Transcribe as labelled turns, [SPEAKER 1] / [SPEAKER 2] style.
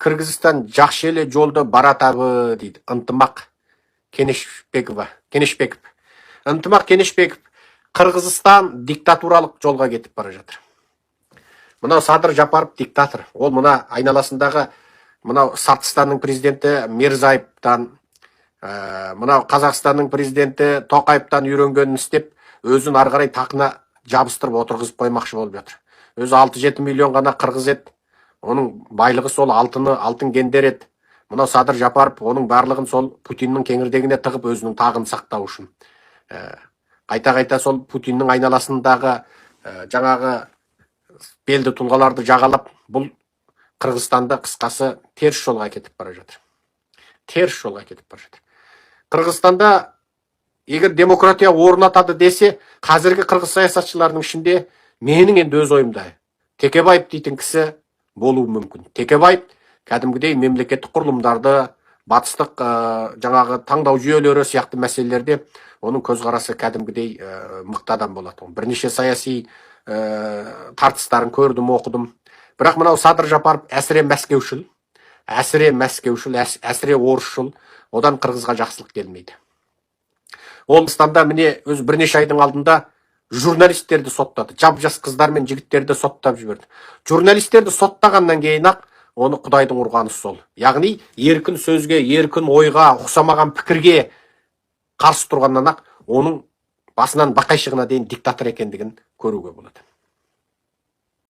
[SPEAKER 1] Кыргызстан жакшы эле жолдо баратабы дейт Ынтымак Кенешбеков. Ынтымак Кенешбеков Кыргызстан диктатуралык жолга кетип бара жатыр. Мына Садыр Жапаров диктатор. Ол мына айналасындагы мына Сартыстанның президенти Мирзаевтан, мына Казакстандын президенти Токаевтан үйрөнгөнүн istеп, өзүн ары карай такына жабыстырып отургузуп коймакчы болуп жатыр. Өзү 6-7 миллион гана кыргыз эт. Onun байлыгы сол алтын гендер эт. Мына Садыр Жапаров onun барлыгын сол Путиндин кеңирдегине тыгып өзүнүн тагын сактау үчүн. Кайта сол Путиндин айналасындагы жаңагы белди тулгаларды жагалап, бул Кыргызстанды кыскасы терс жолго кетип бара жатыр. Кыргызстанда эгер демократия орнатады десе, казирги кыргыз саясатчыларынын ичинде менин энди өз оюмда Текебаев дейтин киши болуу мүмкүн. Текебаев кәдімгідей мемлекеттик курулумдарды, батыстык жаңагы таңдау жүйөлөрү сыяктуу маселелерде onun көз карасы кәдімгідей мыкты адам болот. Бир нече саясий тартыстарын көрдүм, окудум. Бирок мына Садыр Жапаров әсире мәскеушүл, әсире орусчул, одан кыргызга жакшылык келмейди. Ол станда міне өз бир нече айдын алдында журналисттерди соттады. Жап-жас кыздар мен жигиттерди соттап жиберди. Журналисттерди соттагандан кийин ак оны Кудайдын урганы сол. Ягни эркин сөзгө, эркин ойга, уксамаган пикирге каршы тургандан ак онун басынан бакайшыгына дейин диктатор экендигин көрүүгө болот.